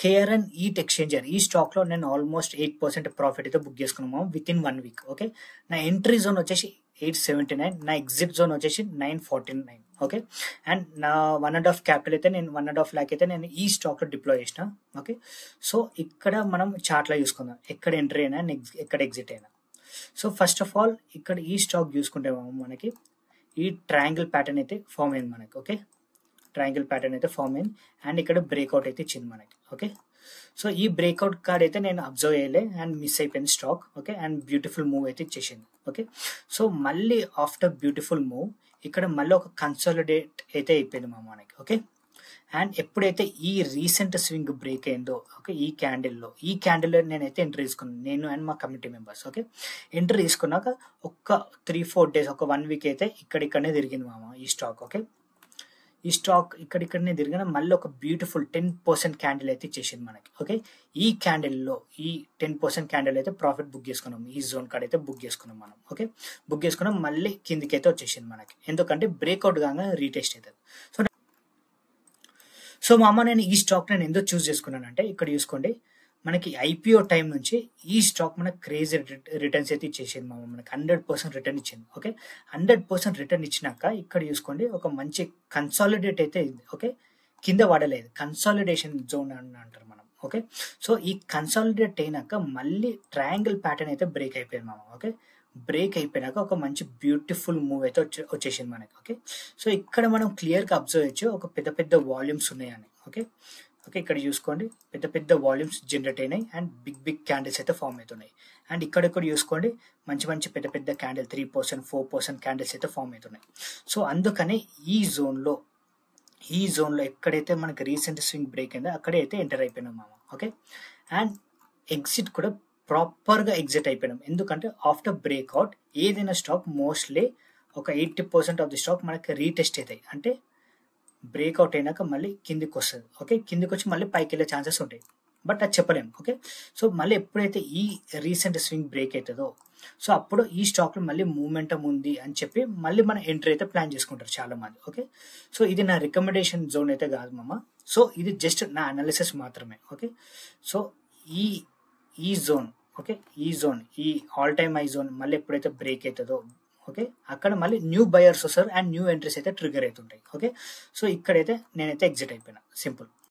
KRN eat exchanger ఈ stock లో నేను ఆల్మోస్ట్ 8% ప్రాఫిట్ అయితే బుక్ చేసుకున్నాము విత్ ఇన్ 1 వీక్. ఓకే, నా ఎంట్రీ జోన్ వచ్చేసి 879, నా ఎగ్జిట్ జోన్ వచ్చేసి 949. ఓకే, అండ్ నా 1.5 క్యాపిటల్ అయితే నేను 1.5 లాక్ అయితే నేను ఈ స్టాక్ లో డిప్లాయ్ చేసిన. ఓకే, సో ఇక్కడ మనం చార్ట్ లో చూసుకుందాం ఎక్కడ ఎంట్రీ అయినా ఎక్కడ ఎగ్జిట్ అయినా. సో ఫస్ట్ ఆఫ్ ఆల్ ఇక్కడ ఈ స్టాక్ చూసుకుంటే మనకి ఈ ట్రయాంగిల్ ప్యాటర్న్ అయితే ఫామ్ అయింది మనకి. ఓకే, ట్రయాంగిల్ ప్యాటర్న్ అయితే ఫామ్ అయింది అండ్ ఇక్కడ బ్రేక్అవుట్ అయితే ఇచ్చింది మనకి. ఓకే, సో ఈ బ్రేక్అవుట్ కార్డ్ అయితే నేను అబ్జర్వ్ చేయలే అండ్ మిస్ అయిపోయింది stock. Okay, and beautiful move అయితే ఇచ్చేసింది. ఓకే, సో మళ్ళీ ఆఫ్టర్ బ్యూటిఫుల్ మూవ్ ఇక్కడ మళ్ళీ ఒక కన్సాలిడేట్ అయితే అయిపోయింది మనకి. ఓకే, అండ్ ఎప్పుడైతే ఈ రీసెంట్ స్వింగ్ బ్రేక్ అయిందో, ఓకే, ఈ క్యాండిల్లో నేనైతే ఎంట్రీ తీసుకున్నాను, నేను అండ్ మా కమిటీ మెంబర్స్. ఓకే, ఎంట్రీ తీసుకున్నాక ఒక 3-4 డేస్ ఒక 1 వీక్ అయితే ఇక్కడనే తిరిగింది ఈ స్టాక్. ఓకే, ఈ స్టాక్ ఇక్కడనే తిరిగిన మళ్ళీ ఒక బ్యూటిఫుల్ 10% క్యాండిల్ అయితే ఇచ్చేసింది మనకి. ఓకే, ఈ క్యాండిల్లో ఈ 10% క్యాండిల్ అయితే ప్రాఫిట్ బుక్ చేసుకున్నాం, ఈ జోన్ కాడ అయితే బుక్ చేసుకున్నాం మనం. ఓకే, బుక్ చేసుకున్నాం మళ్ళీ కిందికి అయితే వచ్చేసింది మనకి, ఎందుకంటే బ్రేక్అవుట్ కాగా రీటెస్ట్ అవుతుంది. సో నేను ఈ స్టాక్ నేను ఎందుకు చూస్ చేసుకున్నానంటే ఇక్కడ చూసుకోండి మనకి ఐపీఓ టైం నుంచి ఈ స్టాక్ మనకు క్రేజీ రిటర్న్స్ అయితే ఇచ్చేసింది మనకి 100% రిటర్న్ ఇచ్చింది. ఓకే, 100% రిటర్న్ ఇచ్చినాక ఇక్కడ చూసుకోండి ఒక మంచి కన్సాలిడేట్ అయితే అయింది. ఓకే, కింద పడలేదు, కన్సాలిడేషన్ జోన్ అని అంటారు మనం. ఓకే, సో ఈ కన్సాలిడేట్ అయినాక మళ్ళీ ట్రయాంగిల్ ప్యాటర్న్ అయితే బ్రేక్ అయిపోయింది ఓకే, బ్రేక్ అయిపోయినాక ఒక మంచి బ్యూటిఫుల్ మూవ్ అయితే వచ్చేసింది మనకి. ఓకే, సో ఇక్కడ మనం క్లియర్గా అబ్జర్వ్ చేయొచ్చు ఒక పెద్ద వాల్యూమ్స్ ఉన్నాయని. ఓకే, ఇక్కడ చూసుకోండి పెద్ద వాల్యూమ్స్ జనరేట్ అయినాయి అండ్ బిగ్ క్యాండిల్స్ అయితే ఫామ్ అవుతున్నాయి. అండ్ ఇక్కడ చూసుకోండి మంచి పెద్ద క్యాండిల్ 3%, 4% క్యాండిల్స్ అయితే ఫామ్ అవుతున్నాయి. సో అందుకనే ఈ జోన్లో ఎక్కడైతే మనకి రీసెంట్ స్వింగ్ బ్రేక్ అయిందో అక్కడే అయితే ఎంటర్ అయిపోయినాం ఓకే, అండ్ ఎగ్జిట్ కూడా ప్రాపర్గా ఎగ్జిట్ అయిపోయినాం, ఎందుకంటే ఆఫ్టర్ బ్రేక్అవుట్ ఏదైనా స్టాక్ మోస్ట్లీ ఒక 80% ఆఫ్ ది స్టాక్ మనకి రీటెస్ట్ అవుతాయి, అంటే బ్రేక్అవుట్ అయినాక మళ్ళీ కిందికి వస్తుంది. ఓకే, కిందికి వచ్చి మళ్ళీ పైకి వెళ్ళే ఛాన్సెస్ ఉంటాయి, బట్ అది చెప్పలేము. ఓకే, సో మళ్ళీ ఎప్పుడైతే ఈ రీసెంట్ స్వింగ్ బ్రేక్ అవుతుందో సో అప్పుడు ఈ స్టాక్లో మళ్ళీ మూమెంటం ఉంది అని చెప్పి మళ్ళీ మన ఎంట్రీ అయితే ప్లాన్ చేసుకుంటారు చాలా మంది. ఓకే, సో ఇది నా రికమెండేషన్ జోన్ అయితే కాదు సో ఇది జస్ట్ నా అనాలిసిస్ మాత్రమే. ఓకే, సో ఈ జోన్ ఓకే, ఈ ఆల్ టైమ్ హై జోన్ మళ్ళీ ఎప్పుడైతే బ్రేక్ అవుతుందో ఓకే అక్కడ మళ్ళీ న్యూ బయర్స్ వస్తారు అండ్ న్యూ ఎంట్రీస్ అయితే ట్రిగర్ అవుతుంటాయి. ఓకే, సో ఇక్కడైతే నేనైతే ఎగ్జిట్ అయిపోయినా, సింపుల్.